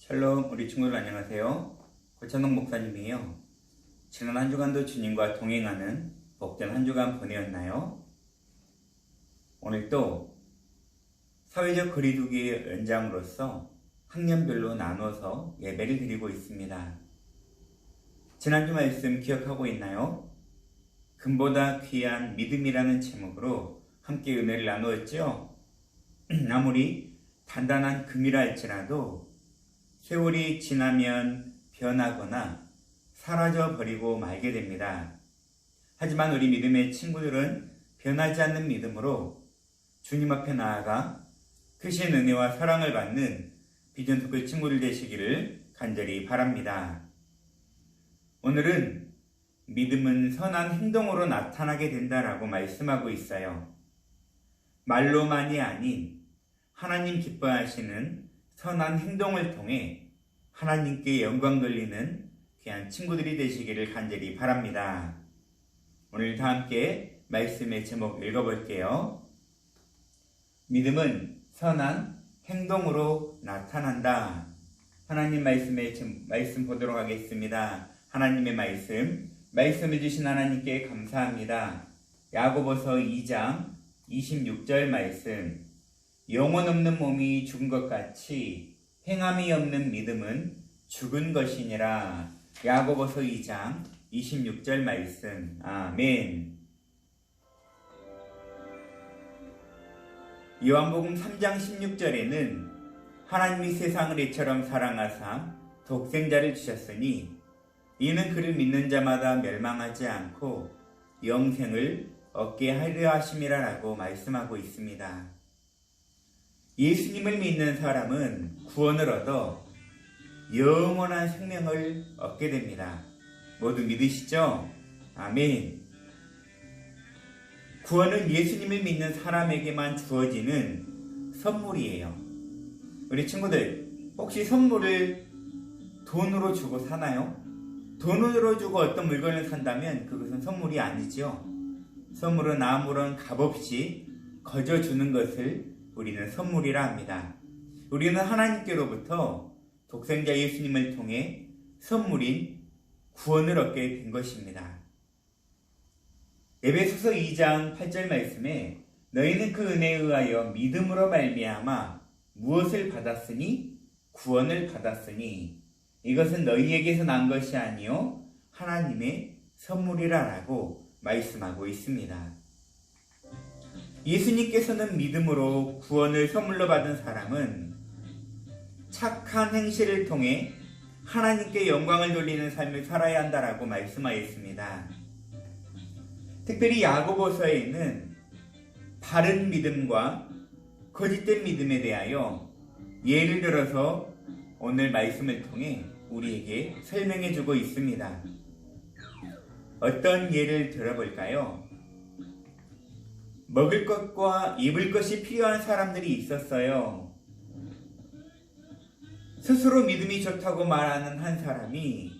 샬롬, 우리 친구들 안녕하세요. 고찬동 목사님이에요. 지난 한 주간도 주님과 동행하는 복된 한 주간 보내었나요? 오늘 또 사회적 거리두기의 연장으로서 학년별로 나눠서 예배를 드리고 있습니다. 지난주 말씀 기억하고 있나요? 금보다 귀한 믿음이라는 제목으로 함께 은혜를 나누었죠? 아무리 단단한 금이라 할지라도 세월이 지나면 변하거나 사라져버리고 말게 됩니다. 하지만 우리 믿음의 친구들은 변하지 않는 믿음으로 주님 앞에 나아가 크신 은혜와 사랑을 받는 비전토크 친구들 되시기를 간절히 바랍니다. 오늘은 믿음은 선한 행동으로 나타나게 된다라고 말씀하고 있어요. 말로만이 아닌 하나님 기뻐하시는 선한 행동을 통해 하나님께 영광 돌리는 귀한 친구들이 되시기를 간절히 바랍니다. 오늘 다 함께 말씀의 제목 읽어볼게요. 믿음은 선한 행동으로 나타난다. 하나님 말씀 보도록 하겠습니다. 하나님의 말씀해 주신 하나님께 감사합니다. 야고보서 2장 26절 말씀. 영혼 없는 몸이 죽은 것 같이 행함이 없는 믿음은 죽은 것이니라. 야고보서 2장 26절 말씀. 아멘. 요한복음 3장 16절에는 하나님이 세상을 이처럼 사랑하사 독생자를 주셨으니 이는 그를 믿는 자마다 멸망하지 않고 영생을 얻게 하려 하심이라 라고 말씀하고 있습니다. 예수님을 믿는 사람은 구원을 얻어 영원한 생명을 얻게 됩니다. 모두 믿으시죠? 아멘. 구원은 예수님을 믿는 사람에게만 주어지는 선물이에요. 우리 친구들, 혹시 선물을 돈으로 주고 사나요? 돈으로 주고 어떤 물건을 산다면 그것은 선물이 아니죠. 선물은 아무런 값없이 거저 주는 것을 우리는 선물이라 합니다. 우리는 하나님께로부터 독생자 예수님을 통해 선물인 구원을 얻게 된 것입니다. 에베소서 2장 8절 말씀에 너희는 그 은혜에 의하여 믿음으로 말미암아 무엇을 받았으니? 구원을 받았으니 이것은 너희에게서 난 것이 아니요 하나님의 선물이라 라고 말씀하고 있습니다. 예수님께서는 믿음으로 구원을 선물로 받은 사람은 착한 행실을 통해 하나님께 영광을 돌리는 삶을 살아야 한다라고 말씀하였습니다. 특별히 야고보서에는 바른 믿음과 거짓된 믿음에 대하여 예를 들어서 오늘 말씀을 통해 우리에게 설명해 주고 있습니다. 어떤 예를 들어볼까요? 먹을 것과 입을 것이 필요한 사람들이 있었어요. 스스로 믿음이 좋다고 말하는 한 사람이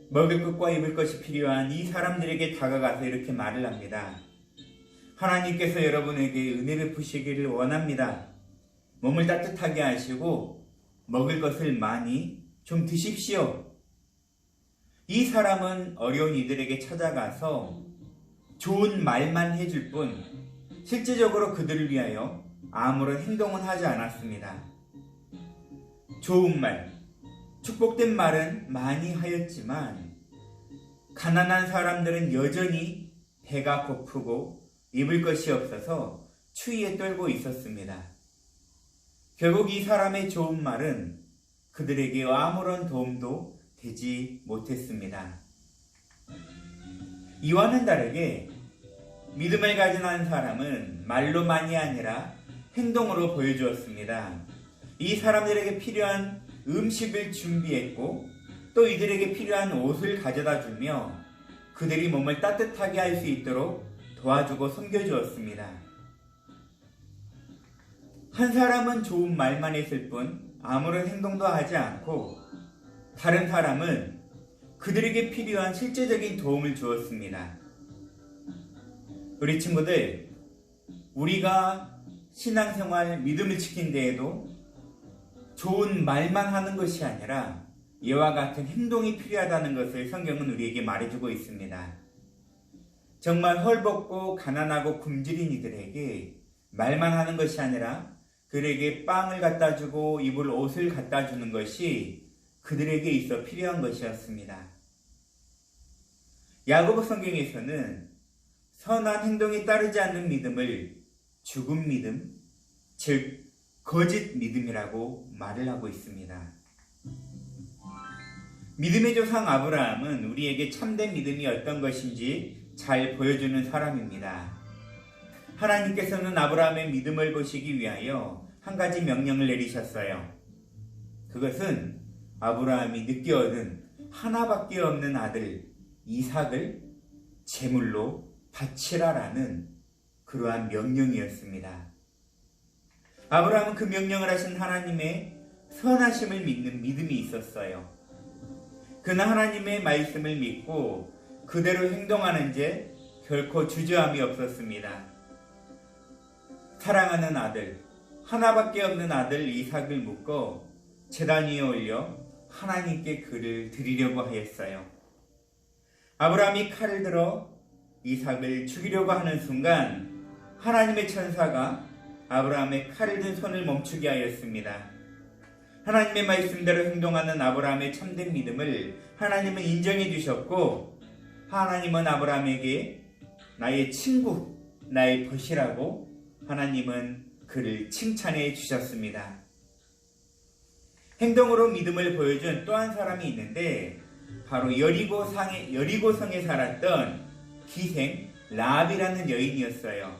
먹을 것과 입을 것이 필요한 이 사람들에게 다가가서 이렇게 말을 합니다. 하나님께서 여러분에게 은혜 베푸시기를 원합니다. 몸을 따뜻하게 하시고 먹을 것을 많이 좀 드십시오. 이 사람은 어려운 이들에게 찾아가서 좋은 말만 해줄 뿐 실제적으로 그들을 위하여 아무런 행동은 하지 않았습니다. 좋은 말, 축복된 말은 많이 하였지만 가난한 사람들은 여전히 배가 고프고 입을 것이 없어서 추위에 떨고 있었습니다. 결국 이 사람의 좋은 말은 그들에게 아무런 도움도 되지 못했습니다. 이와는 다르게 믿음을 가진 한 사람은 말로만이 아니라 행동으로 보여주었습니다. 이 사람들에게 필요한 음식을 준비했고 또 이들에게 필요한 옷을 가져다 주며 그들이 몸을 따뜻하게 할 수 있도록 도와주고 섬겨주었습니다. 한 사람은 좋은 말만 했을 뿐 아무런 행동도 하지 않고 다른 사람은 그들에게 필요한 실제적인 도움을 주었습니다. 우리 친구들, 우리가 신앙생활 믿음을 지킨 데에도 좋은 말만 하는 것이 아니라 이와 같은 행동이 필요하다는 것을 성경은 우리에게 말해주고 있습니다. 정말 헐벗고 가난하고 굶주린 이들에게 말만 하는 것이 아니라 그들에게 빵을 갖다 주고 입을 옷을 갖다 주는 것이 그들에게 있어 필요한 것이었습니다. 야고보 성경에서는 선한 행동이 따르지 않는 믿음을 죽은 믿음, 즉 거짓 믿음이라고 말을 하고 있습니다. 믿음의 조상 아브라함은 우리에게 참된 믿음이 어떤 것인지 잘 보여주는 사람입니다. 하나님께서는 아브라함의 믿음을 보시기 위하여 한 가지 명령을 내리셨어요. 그것은 아브라함이 늦게 얻은 하나밖에 없는 아들 이삭을 제물로 바치라라는 그러한 명령이었습니다. 아브라함은 그 명령을 하신 하나님의 선하심을 믿는 믿음이 있었어요. 그는 하나님의 말씀을 믿고 그대로 행동하는 데 결코 주저함이 없었습니다. 사랑하는 아들, 하나밖에 없는 아들 이삭을 묶어 제단 위에 올려 하나님께 그를 드리려고 하였어요. 아브라함이 칼을 들어 이삭을 죽이려고 하는 순간 하나님의 천사가 아브라함의 칼을 든 손을 멈추게 하였습니다. 하나님의 말씀대로 행동하는 아브라함의 참된 믿음을 하나님은 인정해 주셨고, 하나님은 아브라함에게 나의 친구, 나의 벗이라고 하나님은 그를 칭찬해 주셨습니다. 행동으로 믿음을 보여준 또 한 사람이 있는데 바로 여리고성에 살았던 기생 라합이라는 여인이었어요.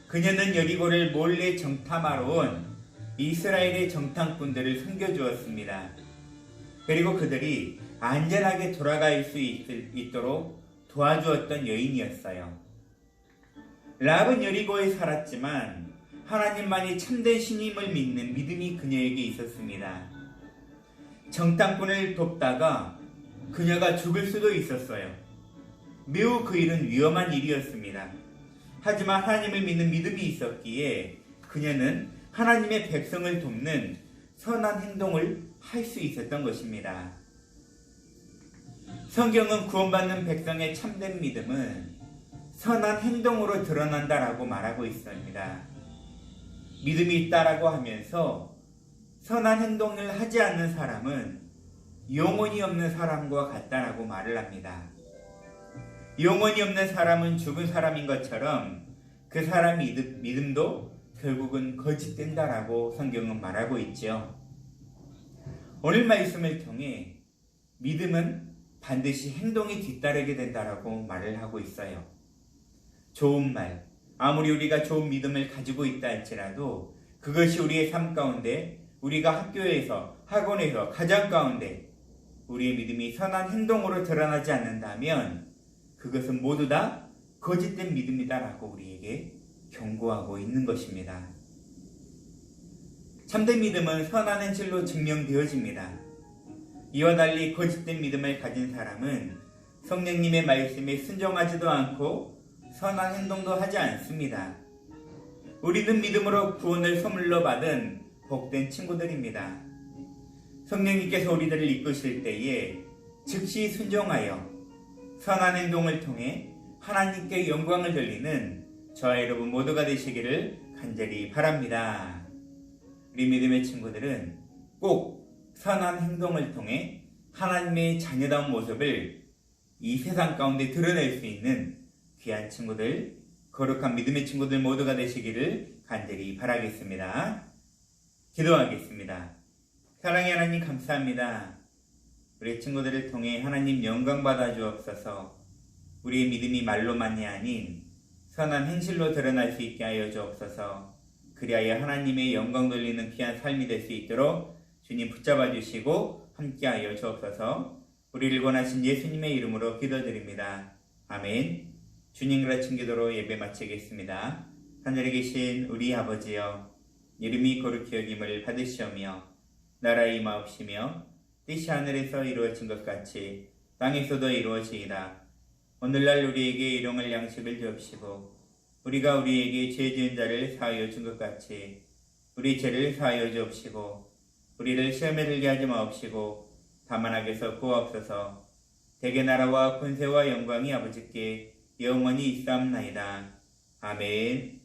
그녀는 여리고를 몰래 정탐하러 온 이스라엘의 정탐꾼들을 섬겨주었습니다. 그리고 그들이 안전하게 돌아갈 수 있도록 도와주었던 여인이었어요. 라합은 여리고에 살았지만 하나님만이 참된 신임을 믿는 믿음이 그녀에게 있었습니다. 정탐꾼을 돕다가 그녀가 죽을 수도 있었어요. 매우 그 일은 위험한 일이었습니다. 하지만 하나님을 믿는 믿음이 있었기에 그녀는 하나님의 백성을 돕는 선한 행동을 할 수 있었던 것입니다. 성경은 구원받는 백성의 참된 믿음은 선한 행동으로 드러난다라고 말하고 있습니다. 믿음이 있다라고 하면서 선한 행동을 하지 않는 사람은 영혼이 없는 사람과 같다라고 말을 합니다. 영혼이 없는 사람은 죽은 사람인 것처럼 그 사람의 믿음도 결국은 거짓된다라고 성경은 말하고 있죠. 오늘 말씀을 통해 믿음은 반드시 행동이 뒤따르게 된다라고 말을 하고 있어요. 좋은 말, 아무리 우리가 좋은 믿음을 가지고 있다 할지라도 그것이 우리의 삶 가운데, 우리가 학교에서, 학원에서, 가정 가운데 우리의 믿음이 선한 행동으로 드러나지 않는다면 그것은 모두 다 거짓된 믿음이다라고 우리에게 경고하고 있는 것입니다. 참된 믿음은 선한 행실로 증명되어집니다. 이와 달리 거짓된 믿음을 가진 사람은 성령님의 말씀에 순종하지도 않고 선한 행동도 하지 않습니다. 우리는 믿음으로 구원을 선물로 받은 복된 친구들입니다. 성령님께서 우리들을 이끄실 때에 즉시 순종하여 선한 행동을 통해 하나님께 영광을 돌리는 저와 여러분 모두가 되시기를 간절히 바랍니다. 우리 믿음의 친구들은 꼭 선한 행동을 통해 하나님의 자녀다운 모습을 이 세상 가운데 드러낼 수 있는 귀한 친구들, 거룩한 믿음의 친구들 모두가 되시기를 간절히 바라겠습니다. 기도하겠습니다. 사랑의 하나님 감사합니다. 우리 친구들을 통해 하나님 영광 받아 주옵소서. 우리의 믿음이 말로만이 아닌 선한 행실로 드러날 수 있게 하여 주옵소서. 그리하여 하나님의 영광 돌리는 귀한 삶이 될 수 있도록 주님 붙잡아 주시고 함께하여 주옵소서. 우리를 원하신 예수님의 이름으로 기도드립니다. 아멘. 주님 그라친 기도로 예배 마치겠습니다. 하늘에 계신 우리 아버지여, 이름이 거룩히 여김을 받으시오며 나라의 임하옵시며 뜻이 하늘에서 이루어진 것 같이 땅에서도 이루어지이다. 오늘날 우리에게 일용할 양식을 주옵시고 우리가 우리에게 죄 지은 자를 사하여 준 것 같이 우리 죄를 사하여 주옵시고 우리를 시험에 들게 하지 마옵시고 다만 악에서 구하옵소서. 대개 나라와 권세와 영광이 아버지께 영원히 있사옵나이다. 아멘.